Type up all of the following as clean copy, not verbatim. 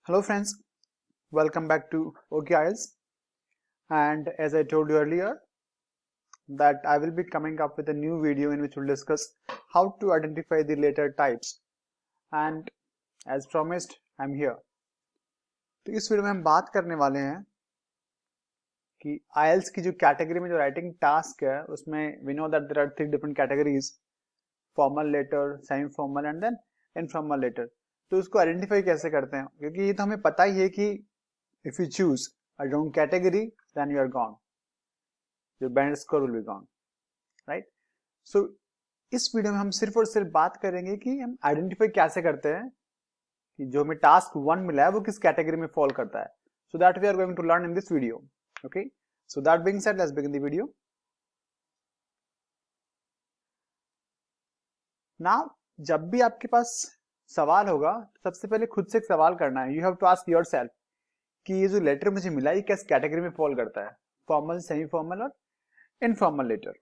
Hello friends, welcome back to OK IELTS. And as I told you earlier that I will be coming up with a new video in which we'll discuss how to identify the letter types. And as promised, I'm here. तो इस video में हम बात करने वाले हैं कि IELTS की जो कैटेगरी में जो राइटिंग टास्क है उसमें we know that there are 3 different categories: formal letter, semi formal and then informal letter. तो उसको आइडेंटिफाई कैसे करते हैं, क्योंकि ये तो हमें पता ही है कि if you choose a wrong category then you are gone, your band score will be gone, right? So इस वीडियो में हम सिर्फ और सिर्फ बात करेंगे कि हम आइडेंटिफाई कैसे करते हैं कि जो हमें टास्क 1 मिला है वो किस कैटेगरी में फॉल करता है. So that we are going to learn in this video. Okay, so that being said, let's begin the video. Now जब भी आपके पास सवाल होगा तो सबसे पहले खुद से एक सवाल करना है. You have to ask yourself कि ये जो लेटर मुझे मिला ये किस कैटेगरी में फॉल करता है, फॉर्मल, सेमी फॉर्मल और इनफॉर्मल लेटर.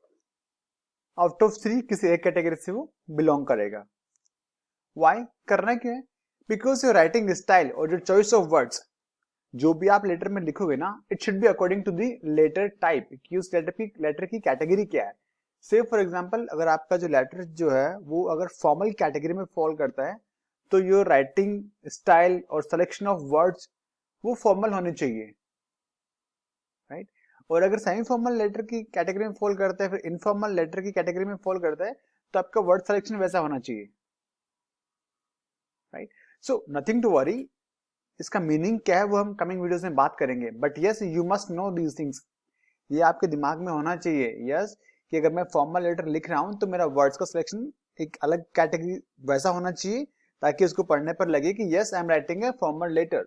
आउट ऑफ 3 किसी एक कैटेगरी से वो बिलोंग करेगा. वाई करना क्यों है? बिकॉज योर राइटिंग स्टाइल और योर चॉइस ऑफ वर्ड्स, जो भी आप लेटर में लिखोगे ना, it should be according to the letter type कि उस लेटर की कैटेगरी क्या है. से फॉर एग्जाम्पल अगर आपका जो लेटर जो है वो अगर फॉर्मल कैटेगरी में फॉल करता है तो योर राइटिंग स्टाइल और सिलेक्शन ऑफ वर्ड्स वो फॉर्मल होने चाहिए, राइट? और अगर सेमी फॉर्मल लेटर की कैटेगरी में फॉल करता है, फिर इनफॉर्मल लेटर की कैटेगरी में फॉल करता है, तो आपका वर्ड सिलेक्शन वैसा होना चाहिए, right? So nothing to worry. इसका मीनिंग क्या है वो हम कमिंग वीडियोस में बात करेंगे, but yes you must know these things. ये आपके दिमाग में होना चाहिए यस कि अगर मैं फॉर्मल लेटर लिख रहा हूं तो मेरा वर्ड्स का सिलेक्शन एक अलग कैटेगरी वैसा होना चाहिए ताकि उसको पढ़ने पर लगे कि yes I am writing a formal letter.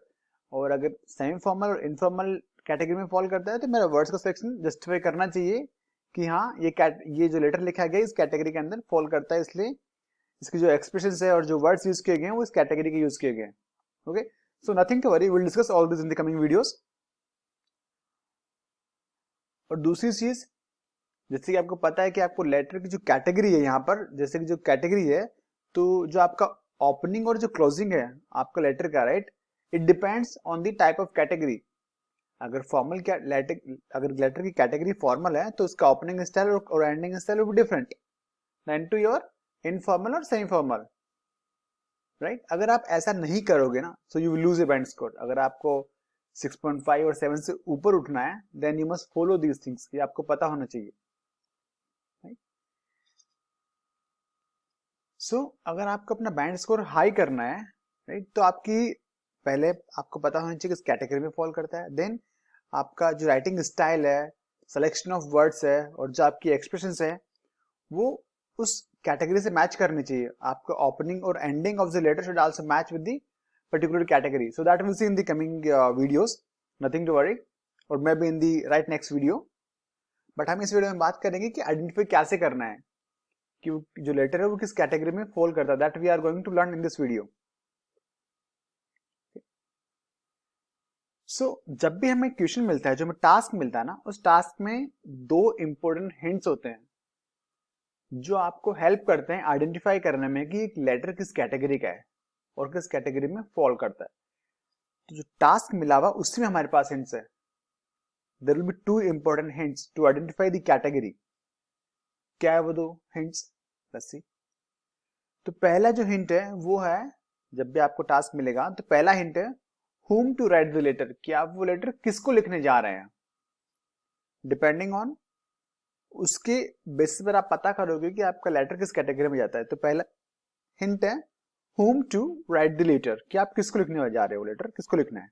और अगर सेमी फॉर्मल और इनफॉर्मल कैटेगरी में फॉल करता है तो मेरा वर्ड्स का सिलेक्शन जस्टिफाई करना चाहिए कि हाँ ये जो लेटर लिखा गया इस कैटेगरी के अंदर फॉल करता है, इसलिए इसकी जो एक्सप्रेशन है और जो वर्ड्स यूज किए गए वो इस कैटेगरी के यूज किए गए. Okay, so nothing to worry, will discuss all this in the coming videos. और दूसरी चीज, जैसे कि आपको पता है कि आपको लेटर की जो कैटेगरी है यहाँ पर, जैसे कि जो कैटेगरी है तो जो आपका ओपनिंग और जो क्लोजिंग है आपका लेटर का, right, it depends on the type of category. अगर फॉर्मल अगर लेटर की कैटेगरी फॉर्मल है तो उसका ओपनिंग स्टाइल और ending style will be different then to your informal और सेमी फॉर्मल, राइट? अगर आप ऐसा नहीं करोगे ना so you will lose a band score. अगर आपको 6.5 और 7 से ऊपर उठना है then you must follow these things, ये आपको पता होना चाहिए, राइट? सो अगर आपको अपना बैंड स्कोर हाई करना है, राइट, तो आपकी पहले आपको पता होना चाहिए कि इस कैटेगरी में फॉल करता है. देन आपका जो राइटिंग स्टाइल है, सिलेक्शन ऑफ वर्ड्स है और जो आपकी एक्सप्रेशंस है वो उस कैटेगरी से मैच करनी चाहिए. आपका ओपनिंग और ending of the letter should also match with the particular category. So that will see in the coming videos, nothing to worry, और maybe in the right next video. But हम इस video में बात करेंगे कि identify कैसे करना है कि जो लेटर है वो किस कैटेगरी में फॉल करता है. That we are going to learn in this video. So जब भी हमें क्वेश्चन मिलता है, जो हमें टास्क मिलता है ना, उस टास्क में 2 इंपॉर्टेंट हिंट्स होते हैं जो आपको हेल्प करते हैं आइडेंटिफाई करने में कि एक लेटर किस कैटेगरी का है और किस कैटेगरी में फॉल करता है. तो जो टास्क मिला हुआ उसमें हमारे पास हिंट्स है. There will be 2 important hints to identify the category. क्या है वो 2 हिंट्स? Let's see. तो पहला जो हिंट है वो है, जब भी आपको टास्क मिलेगा तो पहला हिंट है whom to write the letter, कि आप वो लेटर किसको लिखने जा रहे हैं. डिपेंडिंग ऑन उसके बेसिस पर आप पता करोगे कि आपका लेटर किस कैटेगरी में जाता है. तो पहला हिंट है whom to write the letter, कि आप किसको लिखने जा रहे हो, लेटर किसको लिखना है.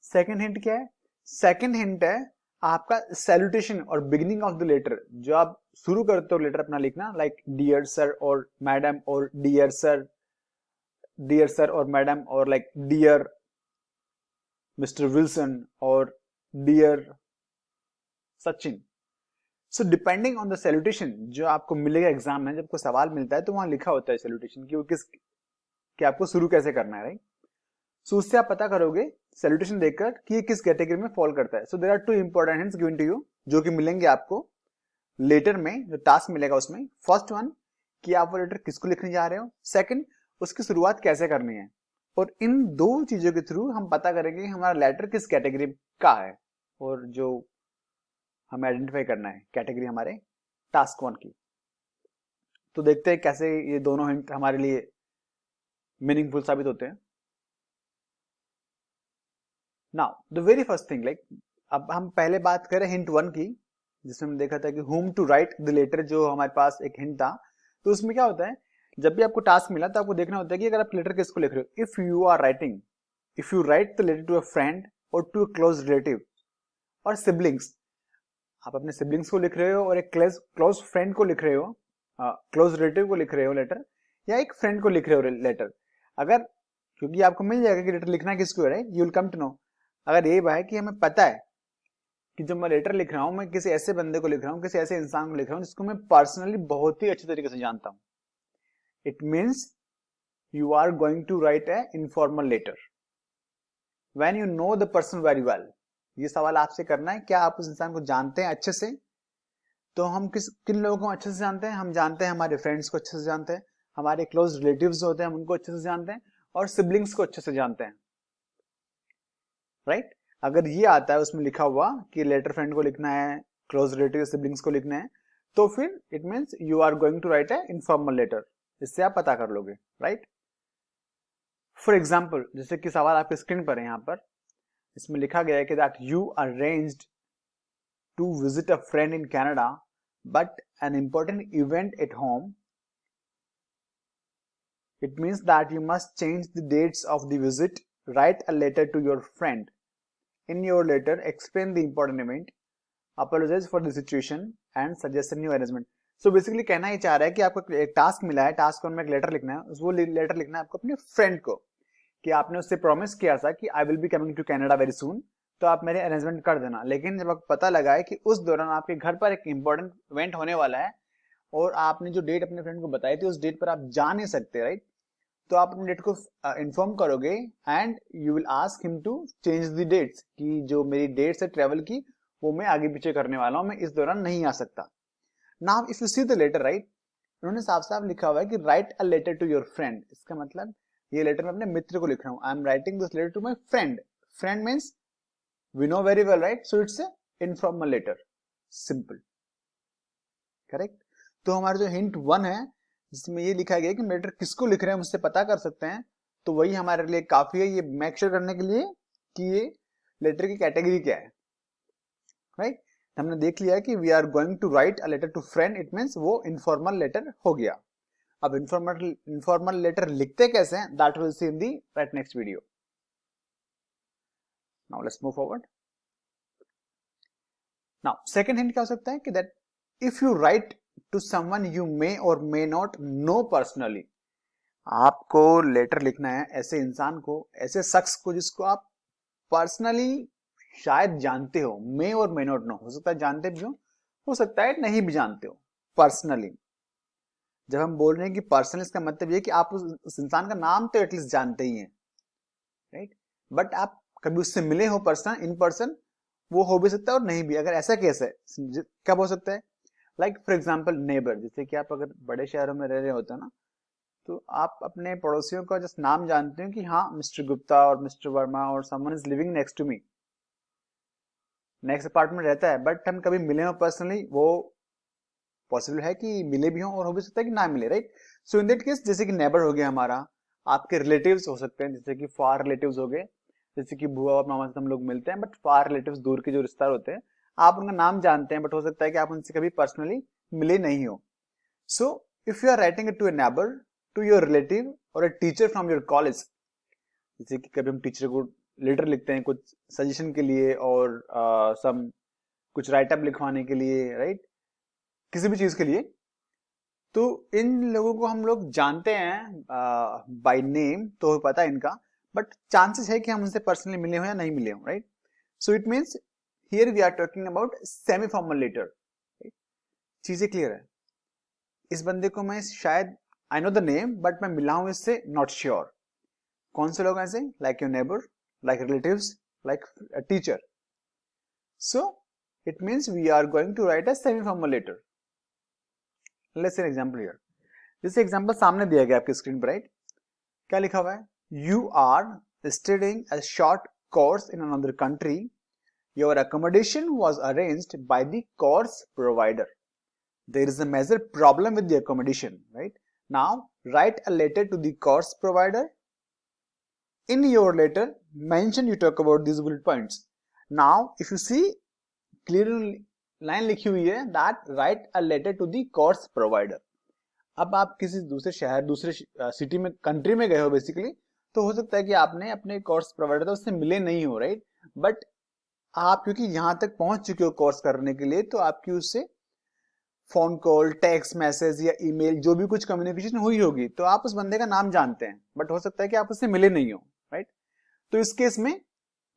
सेकंड हिंट क्या है? सेकंड हिंट है आपका सैल्यूटेशन और बिगिनिंग ऑफ द लेटर. जो आप शुरू करते हो लेटर अपना लिखना, लाइक डियर सर और मैडम और डियर सर और मैडम, और लाइक डियर मिस्टर विल्सन और dear Sachin. So depending on the salutation जो आपको मिलेगा एग्जाम में, जब कोई सवाल मिलता है तो वहां लिखा होता है सैल्यूटेशन कि वो कि आपको शुरू कैसे करना है, राइट? सो उससे आप पता करोगे सैल्यूटेशन देखकर कि ये किस कैटेगरी में फॉल करता है. So there are 2 important hints given to you जो कि मिलेंगे आपको लेटर में, जो टास्क मिलेगा उसमें. फर्स्ट वन कि आप वो लेटर किसको लिखने जा रहे हो. सेकंड, उसकी शुरुआत कैसे करनी है. और इन दो चीजों के थ्रू हम पता करेंगे कि हमारा लेटर किस कैटेगरी का है, और जो हमें आइडेंटिफाई करना है कैटेगरी हमारे टास्क 1 की। तो देखते हैं कैसे ये दोनों हिंट हमारे लिए मीनिंगफुल साबित होते हैं। Now the very first thing, like अब हम पहले बात करें हिंट 1 की, जिसमें हमने देखा था कि हुम टू राइट द लेटर, जो हमारे पास एक हिंट था। तो उसमें क्या होता है, जब भी आपको टास्क मिला तो आपको देखना होता है कि अगर आप लेटर किसको लिख रहे हो। If you write the letter to a friend और टू अ क्लोज रिलेटिव और सिबलिंग्स, आप अपने सिबलिंग्स को लिख रहे हो और एक क्लोज फ्रेंड को लिख रहे हो, क्लोज रिलेटिव को लिख रहे हो लेटर, या एक फ्रेंड को लिख रहे हो लेटर, अगर, क्योंकि आपको मिल जाएगा कि लेटर लिखना किसको है, you will come to know. अगर ये है कि हमें पता है कि जब मैं लेटर लिख रहा हूं मैं किसी ऐसे बंदे को लिख रहा हूं, किसी ऐसे इंसान को लिख रहा हूं जिसको मैं पर्सनली बहुत ही अच्छे तरीके से जानता हूं, it means you are going to write a informal letter when you know the person very well. ये सवाल आपसे करना है, क्या आप उस इंसान को जानते हैं अच्छे से? तो हम किन लोगों को अच्छे से जानते हैं? हम जानते हैं हमारे फ्रेंड्स को अच्छे से जानते हैं, हमारे क्लोज रिलेटिव्स होते हैं हम उनको अच्छे से जानते हैं, और सिबलिंग्स को अच्छे से जानते हैं, राइट? अगर ये आता है उसमें लिखा हुआ कि लेटर फ्रेंड को लिखना है, क्लोज रिलेटिव सिबलिंग्स को लिखना है, तो फिर it means you are going to write a informal letter. इससे आप पता कर लोगे, राइट? फॉर एग्जाम्पल, जैसे कि सवाल आपके स्क्रीन पर है यहाँ पर, इसमें लिखा गया है कि that you arranged to visit a friend in Canada, but an important event at home. It means that you must change the dates of the visit. Write a letter to your friend. In your letter, explain the important event, apologize for the situation, and suggest a new arrangement. So basically कहना ही चाह रहा है कि आपको एक task मिला है, task में एक लेटर लिखना है, वो लेटर लिखना है आपको अपने फ्रेंड को, कि आपने उससे प्रॉमिस किया था कि I will be coming to Canada very soon, तो आप मेरे अरेंजमेंट कर देना। लेकिन जब आपको पता लगा है कि उस दौरान आपके घर पर एक इंपॉर्टेंट इवेंट होने वाला है और आपने जो डेट अपने फ्रेंड को बताई थी उस डेट पर आप जा नहीं सकते, राइट? तो आप अपने डेट को इन्फॉर्म करोगे and you will ask him to change the dates, कि जो मेरी डेट्स है ट्रेवल की वो मैं आगे पीछे करने वाला हूं, मैं इस दौरान नहीं आ सकता। Now if you see the letter, right, उन्होंने साफ साफ लिखा हुआ है कि write a letter to your friend. इसका मतलब ये लेटर मैं अपने मित्र को लिख रहा हूँ, I am writing this letter to my friend. Friend means we know very well, right? So it's a informal letter, simple, correct? तो हमारा जो हिंट 1 है जिसमें ये लिखा गया कि लेटर किसको लिख रहे हैं मुझसे पता कर सकते हैं, तो वही हमारे लिए काफी है ये मेक श्योर करने के लिए कि ये लेटर की कैटेगरी क्या है, राइट? हमने देख लिया कि we are going to write a letter to friend, it means वो इनफॉर्मल लेटर हो गया। अब इनफॉर्मल लेटर लिखते कैसे हैं, that will see in the right next video. Now let's move forward. Now second hint क्या हो सकता है कि that if you write to someone you may or may not know personally, आपको लेटर लिखना है ऐसे इंसान को, ऐसे शख्स को जिसको आप पर्सनली शायद जानते हो, मे और मे नॉट नो, हो सकता है जानते भी हो सकता है नहीं भी जानते हो पर्सनली। जब हम बोल रहे हैं कि पर्सनल, इसका मतलब ये कि आप उस इंसान का नाम तो एटलीस्ट जानते ही हैं, राइट? बट आप कभी उससे मिले हो पर्सन, इन पर्सन, वो हो भी सकता है और नहीं भी। अगर ऐसा केस है, कब हो सकता है? लाइक फॉर एग्जांपल नेबर, जैसे कि आप अगर बड़े शहरों में रह रहे होते हो ना, तो आप अपने पड़ोसियों का जस्ट नाम जानते हो कि हाँ मिस्टर गुप्ता और मिस्टर वर्मा और someone is living next to me, next apartment रहता है, बट हम कभी मिले हो पर्सनली, वो पॉसिबल है कि मिले भी हो और हो भी सकता है कि ना मिले, right? So in that case जैसे कि नेबर हो गया हमारा, आपके रिलेटिव्स हो सकते हैं, जैसे कि फार रिलेटिव्स हो गए, जैसे कि बुआ और मामा से हम लोग मिलते हैं, बट फार रिलेटिव्स, दूर के जो रिश्तेदार होते हैं, आप उनका नाम जानते हैं बट हो सकता है कि आप उनसे कभी पर्सनली मिले नहीं हो। So if you are writing it to a neighbour, to your relative और a teacher from your college, जैसे कि कभी हम टीचर को लेटर लिखते हैं कुछ सजेशन के लिए और सम कुछ राइटअप लिखवाने के लिए, राइट, किसी भी चीज के लिए, तो इन लोगों को हम लोग जानते हैं बाय नेम, तो पता है इनका, बट चांसेस है कि हम उनसे पर्सनली मिले हो या नहीं मिले हो, right? So it means here we are talking about semi formal letter. चीजें क्लियर है? इस बंदे को मैं शायद I know the name but मैं मिला हूं इससे नॉट श्योर। कौन से लोग ऐसे? Like your neighbour, like relatives, like a teacher. So it means we are going to write a semi formal letter. Let's see an example here. जैसे example सामने दिया गया आपकी स्क्रीन पर, राइट? क्या लिखा हुआ है? You are studying a short course in another country. Your accommodation was arranged by the course provider. There is a major problem with the accommodation, right? Now write a letter to the course provider. In your letter, mention you talk about these bullet points. Now if you see, clearly line लिखी हुई है that write a letter to the course provider. अब आप किसी दूसरे शहर, दूसरे city में, कंट्री में गए हो बेसिकली, तो हो सकता है कि आपने अपने कोर्स प्रोवाइडर उससे मिले नहीं हो, राइट? बट आप क्योंकि यहां तक पहुंच चुके हो कोर्स करने के लिए, तो आपकी उससे फोन कॉल, टेक्स्ट मैसेज या ईमेल, जो भी कुछ कम्युनिकेशन हुई होगी, तो आप उस बंदे का नाम जानते हैं, बट हो सकता है कि आप उससे मिले नहीं हो, राइट? तो इस केस में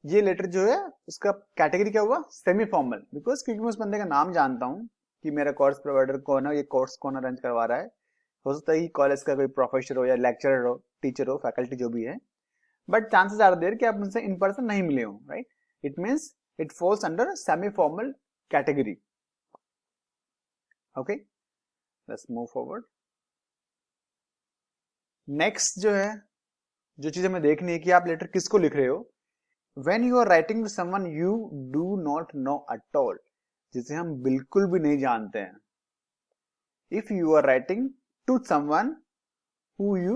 ये लेटर जो है उसका कैटेगरी क्या हुआ? सेमी फॉर्मल, बिकॉज क्योंकि मैं उस बंदे का नाम जानता हूं कि मेरा कोर्स प्रोवाइडर कौन है, ये कोर्स कौन अरेंज करवा रहा है। हो सकता है कि कॉलेज का कोई प्रोफेसर हो या लेक्चरर हो, टीचर हो, फैकल्टी जो भी है, बट चांसेस आर देयर कि आप उनसे इन पर्सन नहीं मिले हो, right? It means it falls under semi formal category. Okay, let's move forward. Next जो है, जो चीज हमें देखनी है कि आप लेटर किसको लिख रहे हो। When you are writing to someone you do not know at all, जिसे हम बिल्कुल भी नहीं जानते हैं। If you are writing to someone who you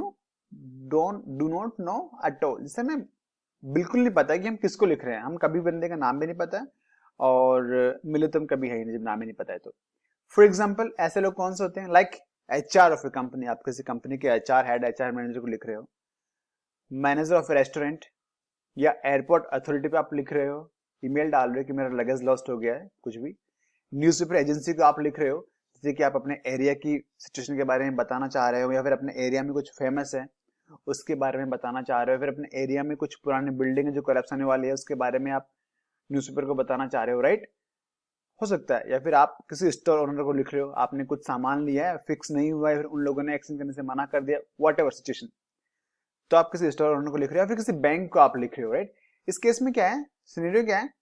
do not know at all, जिसे हमें बिल्कुल नहीं पता है कि हम किसको लिख रहे हैं, हम कभी बंदे का नाम भी नहीं पता है और मिले तो हम कभी है ही नहीं जब नाम ही नहीं पता है। तो फॉर एग्जाम्पल ऐसे लोग कौन से होते हैं? Like HR of A company, आप किसी कंपनी के HR हेड, HR मैनेजर को लिख रहे हो। मैनेजर ऑफ ए रेस्टोरेंट या एयरपोर्ट अथॉरिटी पे आप लिख रहे हो, ईमेल डाल रहे हो कि मेरा लगेज लॉस्ट हो गया है, कुछ भी। न्यूज़पेपर एजेंसी को आप लिख रहे हो, जैसे कि आप अपने एरिया की सिचुएशन के बारे में बताना चाह रहे हो, या फिर अपने एरिया में कुछ फेमस है उसके बारे में बताना चाह रहे हो, फिर अपने एरिया में कुछ पुरानी बिल्डिंग है जो कोलैप्स होने वाली है उसके बारे में आप न्यूज़पेपर को बताना चाह रहे हो, राइट? हो सकता है। या फिर आप किसी स्टोर ओनर को लिख रहे हो, आपने कुछ सामान लिया है, फिक्स नहीं हुआ है, फिर उन लोगों ने एक्सचेंज करने से मना कर दिया, व्हाटएवर सिचुएशन, तो आप किसी स्टोर ओनर को लिख रहे हो या फिर किसी बैंक को आप लिख रहे हो, राइट? इस केस में क्या है, सिनेरियो क्या है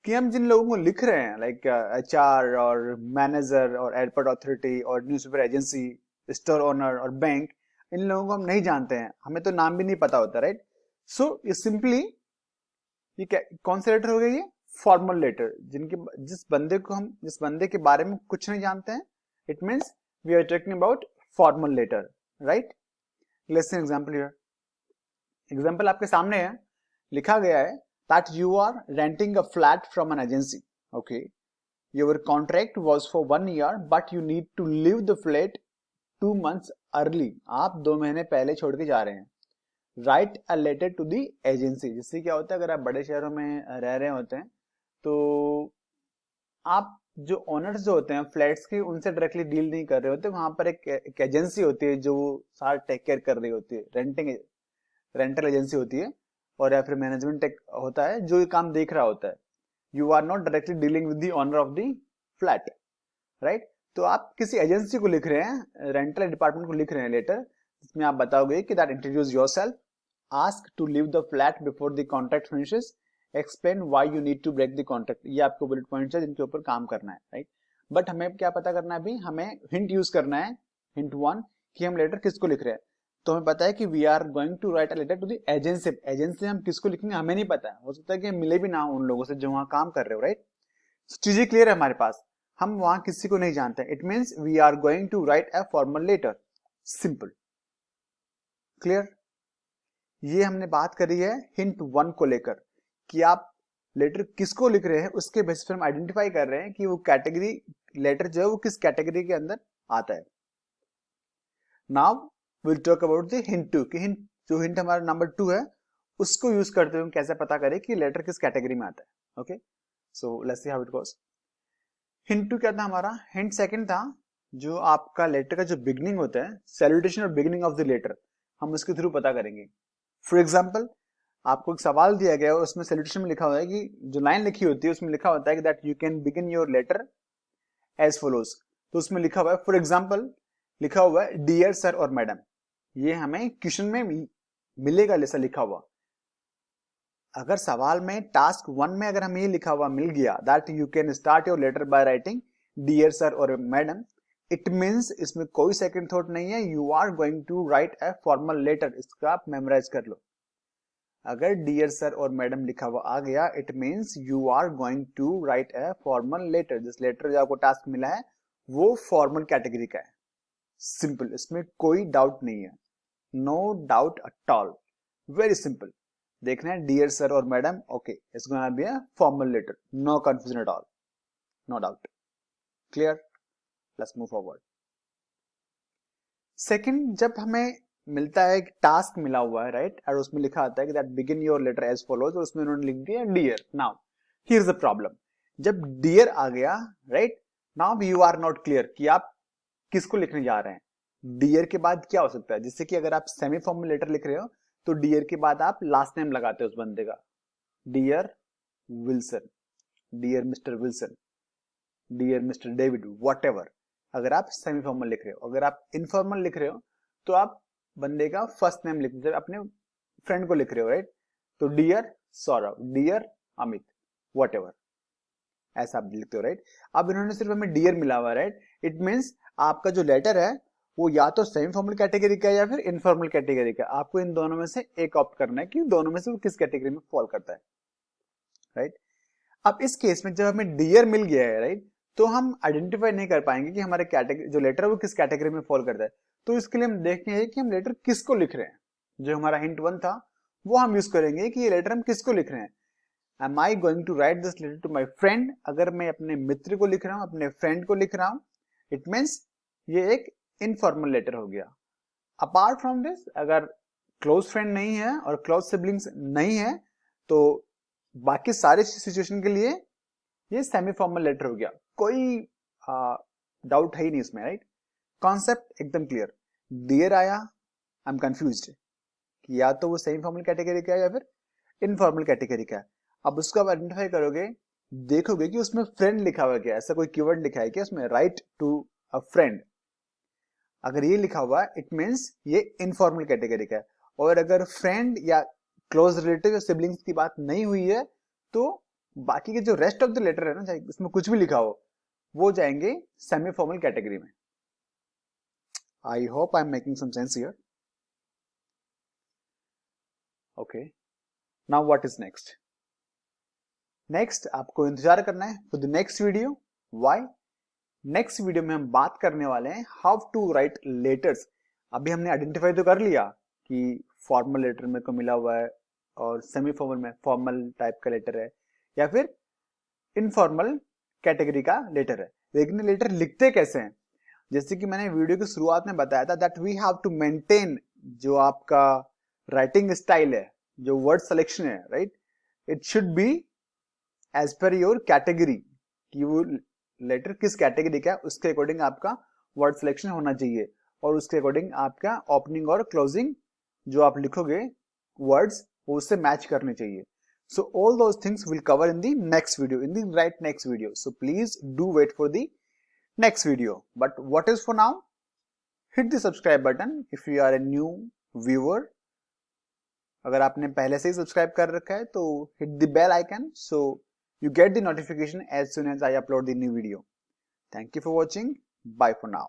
कि हम जिन लोगों को लिख रहे हैं, लाइक HR और मैनेजर और एयरपोर्ट अथॉरिटी और न्यूज़पेपर एजेंसी, स्टोर ओनर और बैंक, इन लोगों को हम नहीं जानते हैं, हमें तो नाम भी नहीं पता होता, राइट? सो ये सिंपली ये क्या, कौन सा लेटर हो गया? ये फॉर्मल लेटर, जिस बंदे के बारे में कुछ नहीं जानते हैं। It means we are talking about formal letter, right? Let's see example here. Example आपके सामने है, लिखा गया है that you are renting a flat from an agency. Okay, your contract was for 1 year but you need to leave the flat 2 months early. आप 2 महीने पहले छोड़ के जा रहे हैं। Write a letter to the agency. जिससे क्या होता है, अगर आप बड़े शहरों में रह रहे होते हैं तो आप जो ओनर्स जो होते हैं फ्लैट्स की, उनसे डायरेक्टली डील नहीं कर रहे होते, वहां पर एक एजेंसी होती है जो सारा टेक केयर कर रही होती है, रेंटल एजेंसी होती है, और या फिर मैनेजमेंट होता है जो ये काम देख रहा होता है। You are not directly dealing with the owner of the flat, right? तो आप किसी एजेंसी को लिख रहे हैं, रेंटल डिपार्टमेंट को लिख रहे हैं लेटर, जिसमें आप बताओगे कि that introduce yourself, ask to leave the flat before the contract finishes, explain why you need to break the contract. ये आपको बुलेट पॉइंट्स है जिनके ऊपर काम करना है, राइट? बट हमें क्या पता करना है अभी, हमें हिंट यूज करना है, हिंट 1, कि हम लेटर किसको लिख रहे हैं। तो हमें पता है कि we are going to write a letter to the agency. Agency हम किसको लिखेंगे हमें नहीं पता है, हो सकता है कि मिले भी ना हो उन लोगों से जो वहां काम कर रहे हो, राइट? चीजें क्लियर है हमारे पास, हम वहां किसी को नहीं जानते। It means we are going to write a formal letter, simple, clear? ये हमने बात करी है हिंट 1 को लेकर कि आप लेटर किसको लिख रहे हैं, उसके बेसिस पर हम आइडेंटिफाई कर रहे हैं कि वो कैटेगरी लेटर जो है वो किस कैटेगरी के अंदर आता है। Now will talk about the hint 2 कि हिंट हमारा नंबर 2 है, उसको यूज करते हुए हम कैसे पता करें कि लेटर किस कैटेगरी में आता है। Okay, so let's see how it goes. Hint 2 क्या था हमारा? हिंट 2 था जो आपका लेटर का जो बिगनिंग होता है, सैल्यूटेशन और बिगनिंग ऑफ द लेटर, हम उसके थ्रू पता करेंगे। फॉर एग्जाम्पल, आपको एक सवाल दिया गया है, उसमें सैल्यूटेशन में लिखा हुआ है कि जो लाइन लिखी होती है उसमें लिखा होता है कि that you can begin your letter as follows. तो उसमें लिखा हुआ है, फॉर एग्जाम्पल लिखा हुआ है डियर सर और मैडम, ये हमें क्वेश्चन में मिलेगा जैसा लिखा हुआ। अगर सवाल में टास्क 1 में अगर हमें ये लिखा हुआ मिल गया that you can start your letter by writing dear sir और मैडम, इट मींस इसमें कोई सेकंड थॉट नहीं है, you are going to write a formal letter. इसका आप मेमोराइज कर लो, अगर डियर सर और मैडम लिखा हुआ आ गया, it means you are going to write a formal letter. जिस लेटर जो आपको टास्क मिला है वो फॉर्मल कैटेगरी का है। सिंपल, इसमें कोई डाउट नहीं है, no doubt at all, very simple. देखना है डियर सर और madam, okay, it's gonna be a formal letter, no confusion at all, no doubt. Clear? Let's move forward. Second, जब हमें मिलता है, टास्क मिला हुआ है राइट, और उसमें लिखा आता है कि that begin your letter as follows, और उसमें उन्होंने लिख दिया dear. Now here is the problem, जब डियर आ गया right, now you are not clear कि आप किसको लिखने जा रहे हैं। डियर के बाद क्या हो सकता है, जैसे कि अगर आप सेमी फॉर्मल लेटर लिख रहे हो तो डियर के बाद आप लास्ट नेम लगाते हो उस बंदे का, dear Wilson, dear mister Wilson, dear mister David, whatever. अगर आप सेमी फॉर्मल लिख रहे हो, अगर आप इनफॉर्मल लिख रहे हो तो आप बंदे का फर्स्ट नेम लिख, जब अपने फ्रेंड को लिख रहे हो राइट, तो dear Saurabh, dear Amit, whatever, ऐसा आप लिखते हो राइट। अब इन्होंने सिर्फ हमें डियर मिला हुआ राइट, इट मीन्स आपका जो लेटर है वो या तो सेमी फॉर्मल कैटेगरी का है या फिर इनफॉर्मल कैटेगरी का। आपको इन दोनों में से एक ऑप्ट करना है कि दोनों में से वो किस कैटेगरी में फॉल करता है राइट। अब इस केस में जब हमें डियर मिल गया है राइट, तो हम आइडेंटिफाई नहीं कर पाएंगे कि हमारे कैटेगरी जो लेटर है वो किस कैटेगरी में फॉल करता है। तो इसके लिए हम देखेंगे कि हम लेटर किसको लिख रहे हैं। जो हमारा हिंट 1 था वो हम यूज करेंगे कि ये लेटर हम किसको लिख रहे हैं। Am I going to write this letter to my friend? अगर मैं अपने मित्र को लिख रहा हूं, अपने फ्रेंड को लिख रहा हूं, इट मीन्स ये एक इनफॉर्मल लेटर हो गया। अपार्ट फ्रॉम दिस, अगर क्लोज फ्रेंड नहीं है और क्लोज सिबलिंग्स नहीं है तो बाकी सारे सिचुएशन के लिए ये सेमी फॉर्मल लेटर हो गया। कोई डाउट है ही नहीं इसमें राइट। कॉन्सेप्ट एकदम क्लियर। डियर आया, आई एम कंफ्यूज्ड कि या तो वो सेमी फॉर्मल कैटेगरी का है या फिर इनफॉर्मल कैटेगरी का है। अब उसको आप आइडेंटिफाई करोगे, देखोगे कि उसमें फ्रेंड लिखा हुआ क्या है, ऐसा कोई कीवर्ड लिखा है क्या उसमें, राइट टू अ फ्रेंड। अगर ये लिखा हुआ है इट मींस ये इनफॉर्मल कैटेगरी का है। और अगर फ्रेंड या क्लोज रिलेटिव या सिबलिंग्स की बात नहीं हुई है तो बाकी के जो रेस्ट ऑफ द लेटर है ना, चाहे उसमें कुछ भी लिखा हो, वो जाएंगे सेमी फॉर्मल कैटेगरी में। I hope I am making some sense here. Okay, now what is next? Next आपको इंतजार करना है for the next video. Why? Next video में हम बात करने वाले हैं हाउ टू राइट लेटर्स। अभी हमने आइडेंटिफाई तो कर लिया कि फॉर्मल लेटर मेरे को मिला हुआ है और सेमी फॉर्मल में फॉर्मल टाइप का लेटर है या फिर इनफॉर्मल कैटेगरी का लेटर है, लेकिन लेटर लिखते कैसे हैं। जैसे कि मैंने वीडियो की शुरुआत में बताया था that we have to maintain जो आपका राइटिंग स्टाइल है, जो वर्ड सिलेक्शन है right, it should be as per your category, कि वो लेटर किस कैटेगरी का है उसके अकॉर्डिंग आपका वर्ड सिलेक्शन होना चाहिए और उसके अकॉर्डिंग आपका ओपनिंग और क्लोजिंग जो आप लिखोगे वर्ड्स वो उससे मैच करने चाहिए। So all those things will cover in the next video, in the right next video. So please do wait for the next video. But what is for now? Hit the subscribe button if you are a new viewer. अगर आपने पहले से ही subscribe कर रखा है तो hit the bell icon so you get the notification as soon as I upload the new video. Thank you for watching. Bye for now.